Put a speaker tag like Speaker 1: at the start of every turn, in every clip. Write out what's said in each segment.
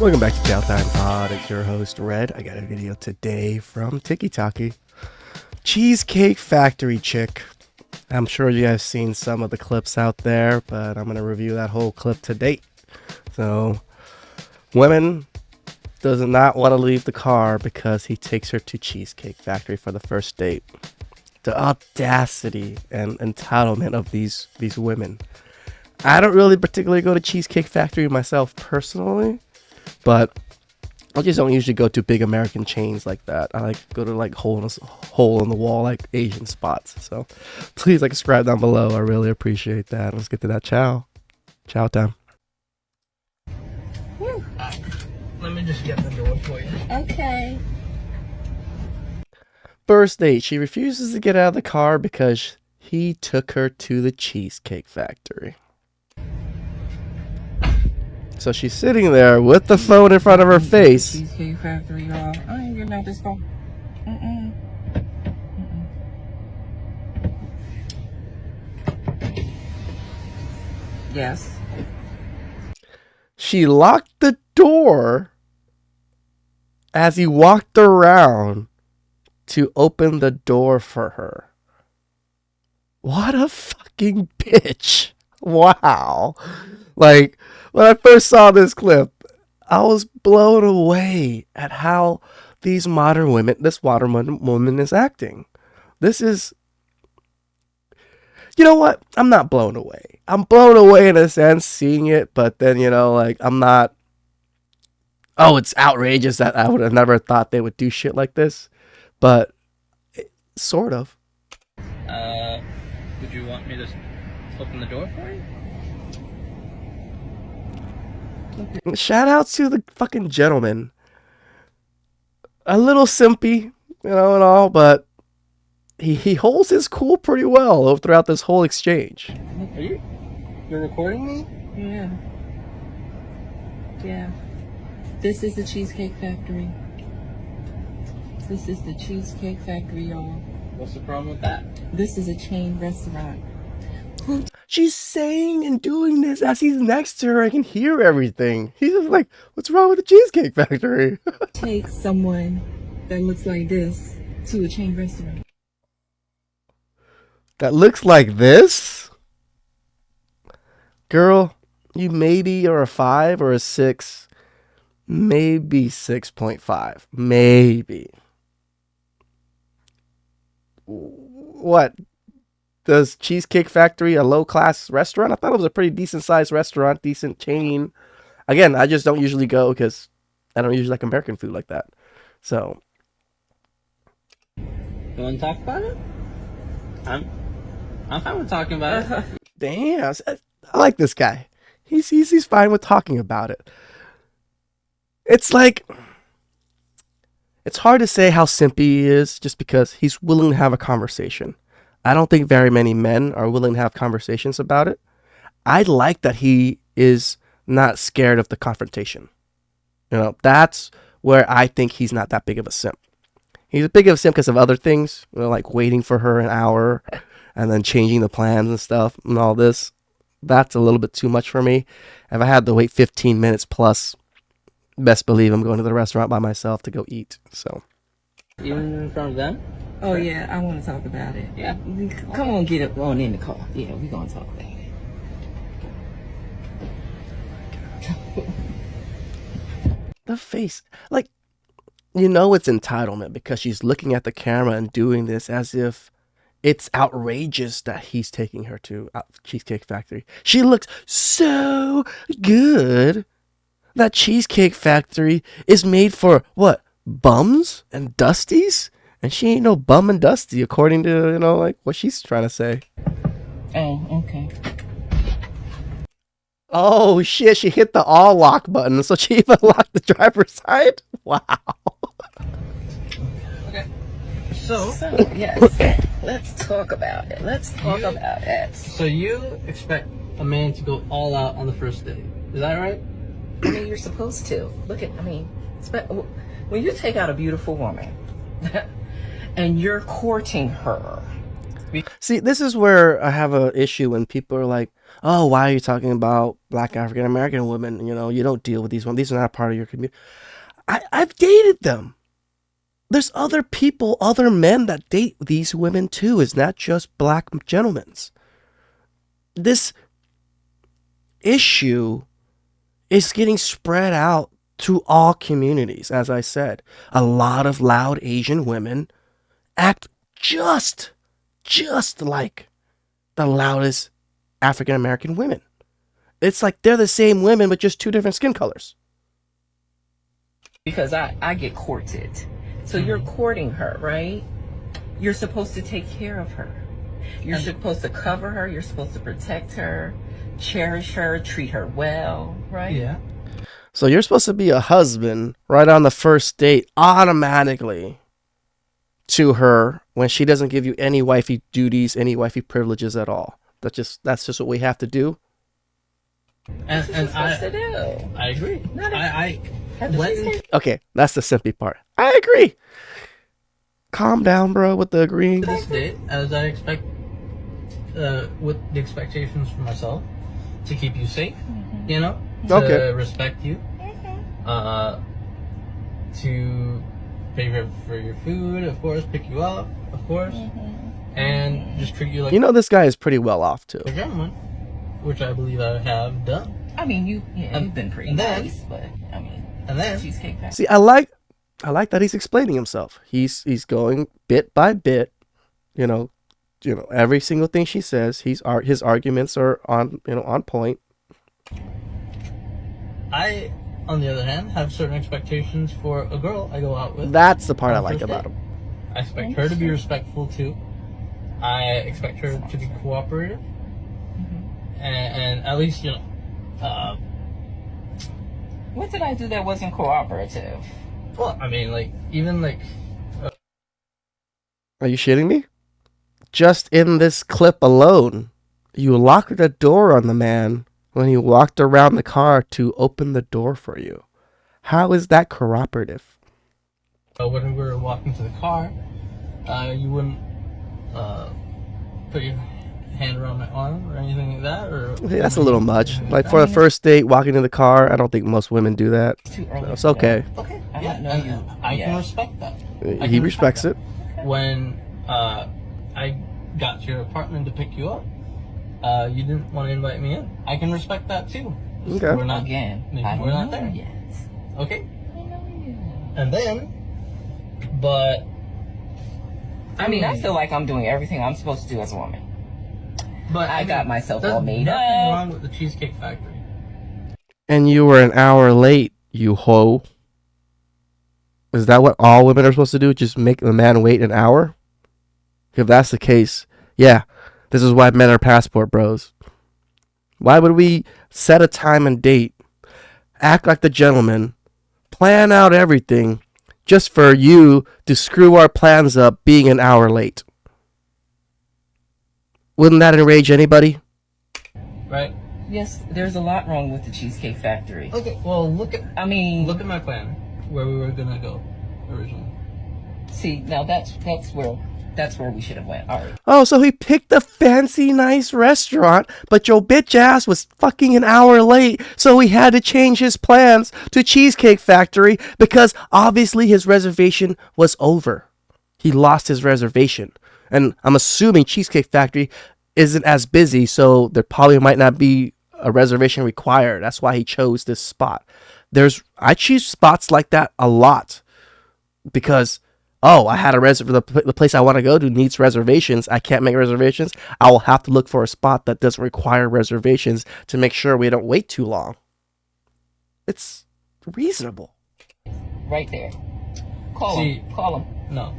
Speaker 1: Welcome back to TheChowTimePod. It's your host, Red. I got a video today from TikTok. Cheesecake Factory chick. I'm sure you guys seen some of the clips out there, but I'm going to review that whole clip to date. So, women does not want to leave the car because he takes her to Cheesecake Factory for the first date. The audacity and entitlement of these women. I don't really particularly go to Cheesecake Factory myself personally, but I just don't usually go to big American chains like that. I like to go to like hole in the wall like Asian spots. So please subscribe down below. I really appreciate that. Let's get to that chow time.
Speaker 2: Woo.
Speaker 3: Let me just get the door for you.
Speaker 2: Okay.
Speaker 1: First date. She refuses to get out of the car because he took her to the Cheesecake Factory. So she's sitting there with the phone in front of her face.
Speaker 2: Cheesecake Factory, y'all. I ain't getting out this car. Yes.
Speaker 1: She locked the door as he walked around to open the door for her. What a fucking bitch. Wow. Like, when I first saw this clip, I was blown away at how this modern woman is acting. This is, you know what? I'm not blown away. I'm blown away in a sense seeing it, but then, I'm not, it's outrageous that I would have never thought they would do shit like this, but sort of.
Speaker 3: Would you want me to open the door for you?
Speaker 1: Shout out to the fucking gentleman. A little simpy, and all, but he holds his cool pretty well throughout this whole exchange.
Speaker 3: Are you're recording me?
Speaker 2: Yeah. This is the Cheesecake Factory. This is the Cheesecake Factory, y'all.
Speaker 3: What's the problem with that?
Speaker 2: This is a chain restaurant.
Speaker 1: She's saying and doing this as he's next to her. I can hear everything. He's just like, what's wrong with the Cheesecake Factory?
Speaker 2: Take someone that looks like this to a chain restaurant.
Speaker 1: That looks like this? Girl, you maybe are a 5 or a 6. Maybe 6.5. Maybe. What? Does Cheesecake Factory a low-class restaurant? I thought it was a pretty decent-sized restaurant, decent chain. Again, I just don't usually go because I don't usually like American food like that. So,
Speaker 3: You want to talk about it? I'm fine with talking about it.
Speaker 1: damn, I like this guy. He's fine with talking about it. It's like, it's hard to say how simpy he is just because he's willing to have a conversation. I don't think very many men are willing to have conversations about it. I like that he is not scared of the confrontation. That's where I think he's not that big of a simp. He's a big of a simp because of other things, like waiting for her an hour and then changing the plans and stuff and all this. That's a little bit too much for me. If I had to wait 15 minutes plus, best believe I'm going to the restaurant by myself to go eat. So,
Speaker 3: Even in front of them?
Speaker 2: Oh yeah, I want to talk about it.
Speaker 3: Yeah.
Speaker 2: Come on, get up on in the car. Yeah, we're gonna talk about it.
Speaker 1: the face, like, it's entitlement because she's looking at the camera and doing this as if it's outrageous that he's taking her to Cheesecake Factory. She looks so good. That Cheesecake Factory is made for what? Bums and dusties? And she ain't no bum and dusty according to, what she's trying to say.
Speaker 2: Oh, okay.
Speaker 1: Oh shit, she hit the all lock button, so she even locked the driver's side? Wow.
Speaker 3: Okay. So
Speaker 2: Yes, let's talk about it. About it.
Speaker 3: So you expect a man to go all out on the first date. Is that right?
Speaker 2: I mean, you're supposed to. When you take out a beautiful woman and you're courting her,
Speaker 1: See, this is where I have an issue when people are like, "Oh, why are you talking about Black African American women? You know, you don't deal with these women. These are not part of your community." I've dated them. There's other people, other men that date these women too. It's not just black gentlemen's. This issue is getting spread out to all communities. As I said, a lot of loud Asian women act just like the loudest African American women. It's like they're the same women with just two different skin colors.
Speaker 2: Because I get courted. So you're courting her, right? You're supposed to take care of her. You're supposed to cover her. You're supposed to protect her, cherish her, treat her well, right?
Speaker 3: Yeah.
Speaker 1: So you're supposed to be a husband right on the first date automatically to her when she doesn't give you any wifey duties, any wifey privileges at all. That's just what we have to do.
Speaker 3: And
Speaker 2: I
Speaker 3: I agree.
Speaker 2: Not
Speaker 3: I
Speaker 2: Have the
Speaker 3: when
Speaker 2: cheesecake.
Speaker 1: Okay, that's the simpy part. I agree. Calm down, bro, with the agreeing.
Speaker 3: to this date, as I expect, with the expectations for myself, to keep you safe, you know, to
Speaker 1: Okay.
Speaker 3: respect you, to pay for your food, of course, pick you up, of course, and just treat you like
Speaker 1: You know, this guy is pretty well off too.
Speaker 3: a gentleman, which I believe I have done.
Speaker 2: I mean, you've been pretty
Speaker 3: and then-
Speaker 2: nice, but I mean,
Speaker 3: And then,
Speaker 2: Cheesecake Factory.
Speaker 1: See, I like that he's explaining himself. He's going bit by bit. You know, every single thing she says. His arguments are on point.
Speaker 3: I, on the other hand, have certain expectations for a girl I go out with.
Speaker 1: That's the part I
Speaker 3: on
Speaker 1: like
Speaker 3: first
Speaker 1: about
Speaker 3: date.
Speaker 1: him.
Speaker 3: I expect her to be respectful too. I expect her to be cooperative, and at least
Speaker 2: What did I do that wasn't cooperative?
Speaker 3: well, I mean, like even like
Speaker 1: Are you shitting me? Just in this clip alone, you locked the door on the man when he walked around the car to open the door for you. How is that cooperative?
Speaker 3: when we were walking to the car, you wouldn't put your hand around my arm or anything like that, or
Speaker 1: Okay, that's a little much. Like for the first date, walking in the car, I don't think most women do that.
Speaker 2: It's too early.
Speaker 1: It's okay.
Speaker 3: Okay,
Speaker 2: I
Speaker 3: yeah,
Speaker 2: don't know
Speaker 3: and
Speaker 2: you.
Speaker 3: I
Speaker 2: Yeah.
Speaker 3: can respect that. I
Speaker 1: He
Speaker 3: can
Speaker 1: respects it.
Speaker 3: that. When I got to your apartment to pick you up, you didn't want to invite me in. I can respect that too.
Speaker 1: Okay.
Speaker 3: We're not
Speaker 2: Again,
Speaker 3: maybe
Speaker 2: I don't
Speaker 3: we're not
Speaker 2: know
Speaker 3: there.
Speaker 2: yet.
Speaker 3: Okay,
Speaker 2: I don't know yet.
Speaker 3: and then, but
Speaker 2: I mean, I feel like I'm doing everything I'm supposed to do as a woman.
Speaker 3: but
Speaker 2: I got myself
Speaker 3: there's
Speaker 2: all made
Speaker 3: nothing
Speaker 2: up.
Speaker 3: wrong with the Cheesecake Factory.
Speaker 1: And you were an hour late, you hoe. Is that what all women are supposed to do? Just make the man wait an hour? If that's the case, yeah, this is why men are passport bros. Why would we set a time and date, act like the gentleman, plan out everything, just for you to screw our plans up being an hour late? Wouldn't that enrage anybody?
Speaker 3: Right?
Speaker 2: Yes, there's a lot wrong with the Cheesecake Factory.
Speaker 3: Okay. Well, look at my plan where we were gonna go originally.
Speaker 2: See, now that's where we should have went. All right.
Speaker 1: Oh, so he picked a fancy, nice restaurant, but your bitch ass was fucking an hour late, so he had to change his plans to Cheesecake Factory because obviously his reservation was over. He lost his reservation. And I'm assuming Cheesecake Factory isn't as busy, so there probably might not be a reservation required. That's why he chose this spot. I choose spots like that a lot because I had a the place I want to go to needs reservations. I can't make reservations. I will have to look for a spot that doesn't require reservations to make sure we don't wait too long. It's reasonable.
Speaker 2: Right there. Call
Speaker 3: See-
Speaker 2: him. Call him.
Speaker 3: No.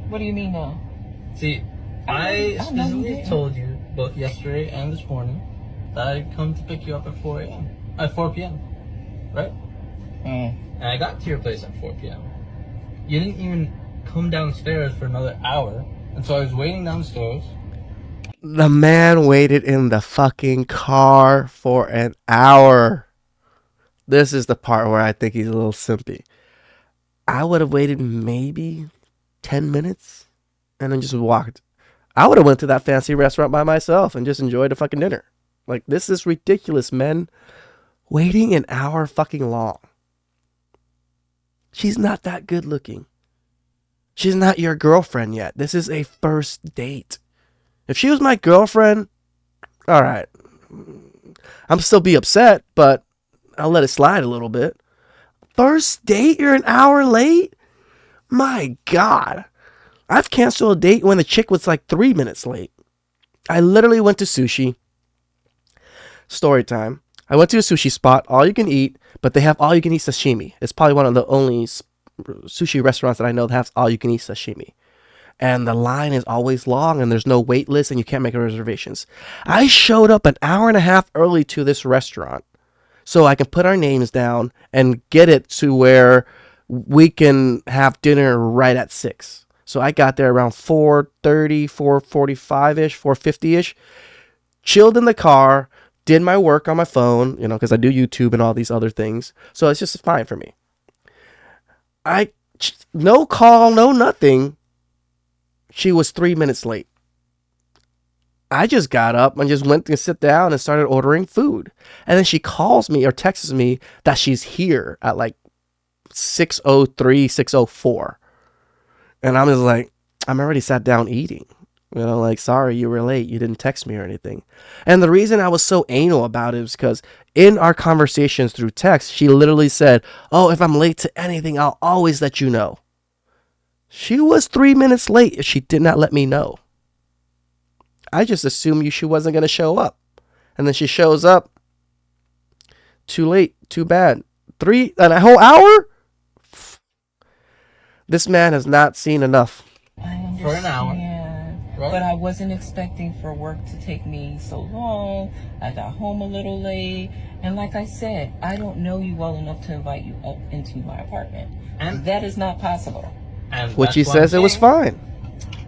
Speaker 2: What do you mean no?
Speaker 3: See,
Speaker 2: I
Speaker 3: I
Speaker 2: know you
Speaker 3: specifically
Speaker 2: didn't.
Speaker 3: told you both yesterday and this morning that I'd come to pick you up at 4 a.m. At 4 p.m. Right? And I got to your place at 4 p.m. You didn't even come downstairs for another hour, and so I was waiting downstairs.
Speaker 1: The man waited in the fucking car for an hour. This is the part where I think he's a little simpy. I would have waited maybe 10 minutes and then just walked. I would have went to that fancy restaurant by myself and just enjoyed a fucking dinner. Like, this is ridiculous, men. Waiting an hour fucking long. She's not that good looking. She's not your girlfriend yet. This is a first date. If she was my girlfriend, all right. I'm still be upset, but I'll let it slide a little bit. First date, you're an hour late? My God. I've canceled a date when the chick was like 3 minutes late. I literally went to sushi. Story time. I went to a sushi spot, all you can eat, but they have all you can eat sashimi. It's probably one of the only sushi restaurants that I know that has all you can eat sashimi. And the line is always long and there's no wait list and you can't make reservations. I showed up an hour and a half early to this restaurant so I can put our names down and get it to where we can have dinner right at 6. So I got there around 4:30, 4:45-ish, 4:50-ish, chilled in the car, did my work on my phone, because I do YouTube and all these other things. So it's just fine for me. No call, no nothing. She was 3 minutes late. I just got up and just went to sit down and started ordering food. And then she calls me or texts me that she's here at like 6:03, 6:04. And I'm just like, I'm already sat down eating. Like, sorry, you were late. You didn't text me or anything. And the reason I was so anal about it is because in our conversations through text, she literally said, oh, if I'm late to anything, I'll always let you know. She was 3 minutes late. She did not let me know. I just assumed she wasn't going to show up. And then she shows up. Too late. Too bad. A whole hour? This man has not seen enough.
Speaker 2: I understand.
Speaker 3: For an hour. Right.
Speaker 2: But I wasn't expecting for work to take me so long. I got home a little late. And like I said, I don't know you well enough to invite you up into my apartment. And that is not possible.
Speaker 3: And
Speaker 1: which he says it was fine.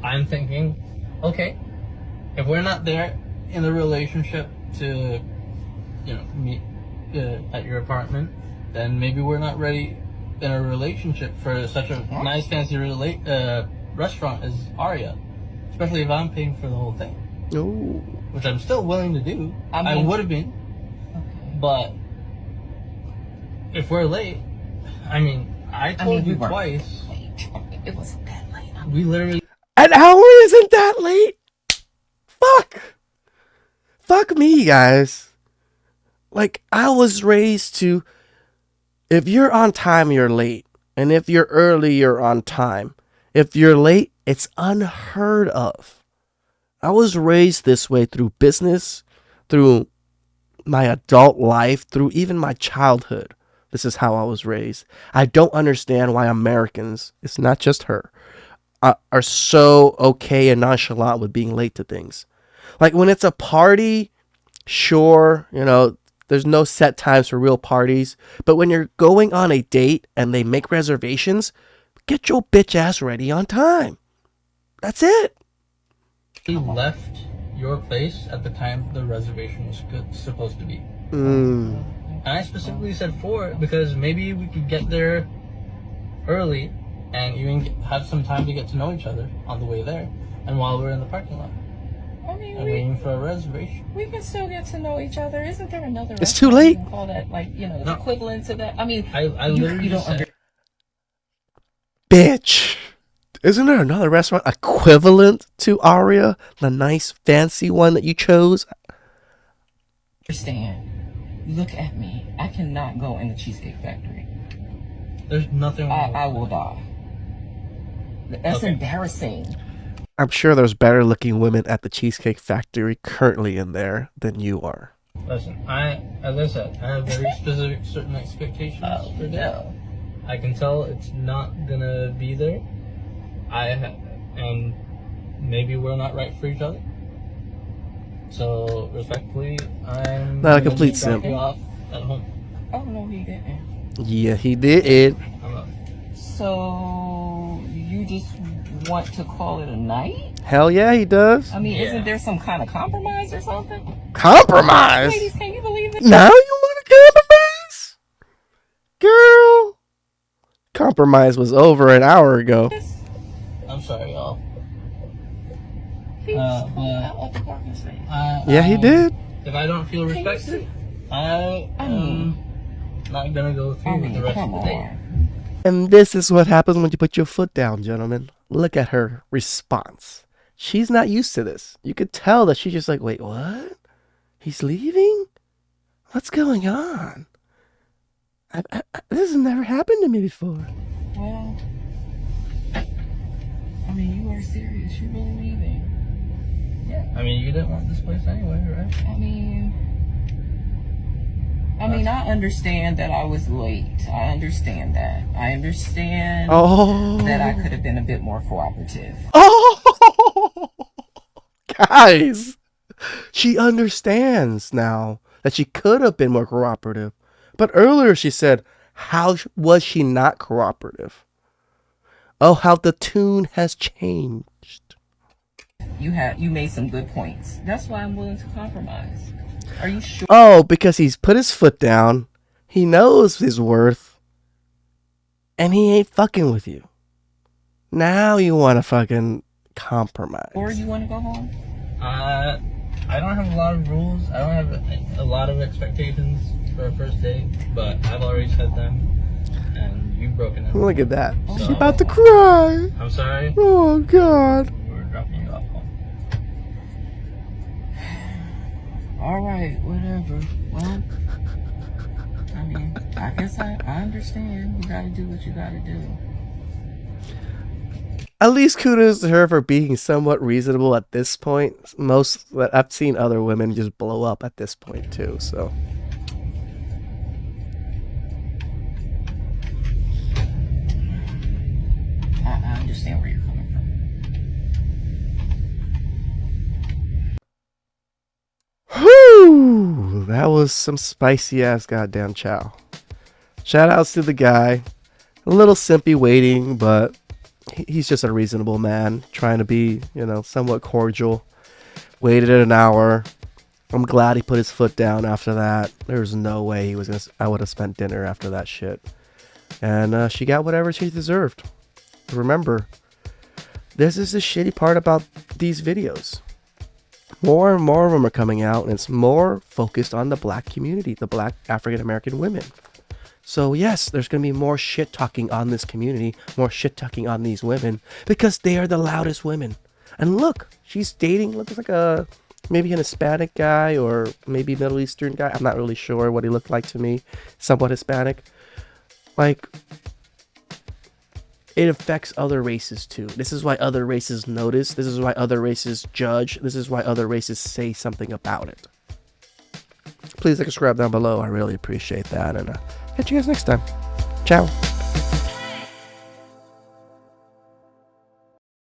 Speaker 3: I'm thinking, okay, if we're not there in a relationship to, meet at your apartment, then maybe we're not ready in a relationship for such a nice, fancy restaurant as Aria. Especially if I'm paying for the whole thing.
Speaker 1: Ooh.
Speaker 3: Which I'm still willing to do. I would have been. Okay. But if we're late, I told you twice.
Speaker 2: It wasn't that late.
Speaker 3: We literally...
Speaker 1: An hour isn't that late? Fuck me, guys. Like, I was raised to, if you're on time, you're late. And if you're early, you're on time. If you're late, it's unheard of. I was raised this way through business, through my adult life, through even my childhood. This is how I was raised. I don't understand why Americans, it's not just her, are so okay and nonchalant with being late to things. Like when it's a party, sure, there's no set times for real parties. But when you're going on a date and they make reservations, get your bitch ass ready on time. That's it.
Speaker 3: He left your place at the time the reservation was supposed to be. And I specifically said 4 because maybe we could get there early and even have some time to get to know each other on the way there and while we're in the parking lot. Waiting for a reservation.
Speaker 2: We can still get to know each other. Isn't there another?
Speaker 1: It's too late.
Speaker 2: You can call that the equivalent to that.
Speaker 3: I literally
Speaker 2: don't
Speaker 3: said,
Speaker 1: bitch. Isn't there another restaurant equivalent to Aria, the nice fancy one that you chose?
Speaker 2: Understand. Look at me. I cannot go in the Cheesecake Factory.
Speaker 3: There's nothing wrong.
Speaker 2: I will die. That's embarrassing.
Speaker 1: I'm sure there's better looking women at the Cheesecake Factory currently in there than you are.
Speaker 3: Listen, as I said, I have very specific certain expectations for that.
Speaker 2: No.
Speaker 3: I can tell it's not gonna be there. And maybe we're not right for each other. So respectfully, I'm
Speaker 1: not a complete simp.
Speaker 3: You off at home.
Speaker 2: Oh no, he didn't.
Speaker 1: Yeah, he did.
Speaker 2: So you just want to call it a night?
Speaker 1: Hell yeah, he does.
Speaker 2: Isn't there some kind of compromise or something?
Speaker 1: Compromise?
Speaker 2: Ladies, can you believe it?
Speaker 1: Now you want to compromise? Girl. Compromise was over an hour ago.
Speaker 3: I'm sorry, y'all.
Speaker 2: He spoke
Speaker 3: but
Speaker 2: out of the parking space.
Speaker 1: Yeah, he did.
Speaker 3: If I don't feel
Speaker 2: Can you
Speaker 3: respected,
Speaker 2: see?
Speaker 3: I am not gonna go through with the rest of the day.
Speaker 1: And this is what happens when you put your foot down, gentlemen. Look at her response. She's not used to this. You could tell that she's just like, wait, what? He's leaving? What's going on? This has never happened to me before.
Speaker 2: Well, I mean, you are serious. You really leaving?
Speaker 3: Yeah. I mean, you didn't want this place anyway, right?
Speaker 2: I mean, I understand that I was late. I understand that. I understand that I could have been a bit more cooperative.
Speaker 1: Oh, guys, she understands now that she could have been more cooperative. But earlier she said, how was she not cooperative? Oh, how the tune has changed.
Speaker 2: You made some good points. That's why I'm willing to compromise. Are you sure?
Speaker 1: Oh, because he's put his foot down. He knows his worth. And he ain't fucking with you. Now you want to fucking compromise.
Speaker 2: Or you want to go home?
Speaker 3: I don't have a lot of rules. I don't have a lot of expectations for a first date, but I've already set them, and you've broken them.
Speaker 1: Look at that.
Speaker 3: So,
Speaker 1: She's about to cry.
Speaker 3: I'm sorry.
Speaker 1: Oh, God.
Speaker 3: We're dropping you off home.
Speaker 2: All right, whatever. Well, I mean, I guess I understand. You gotta do what you gotta do.
Speaker 1: At least kudos to her for being somewhat reasonable at this point. I've seen other women just blow up at this point too, so.
Speaker 2: I understand where you're coming from.
Speaker 1: Whew! That was some spicy ass goddamn chow. Shout outs to the guy. A little simpy waiting, but he's just a reasonable man, trying to be, somewhat cordial. Waited an hour. I'm glad he put his foot down after that. There's no way I would have spent dinner after that shit. And she got whatever she deserved. Remember, this is the shitty part about these videos. More and more of them are coming out, and it's more focused on the black community, the black African American women. So yes, there's going to be more shit talking on this community, more shit talking on these women, because they are the loudest women. And look, she's dating, looks like maybe an Hispanic guy or maybe Middle Eastern guy. I'm not really sure what he looked like to me. Somewhat Hispanic. Like, it affects other races too. This is why other races notice. This is why other races judge. This is why other races say something about it. Please like and subscribe down below. I really appreciate that. And catch you guys next time. Ciao.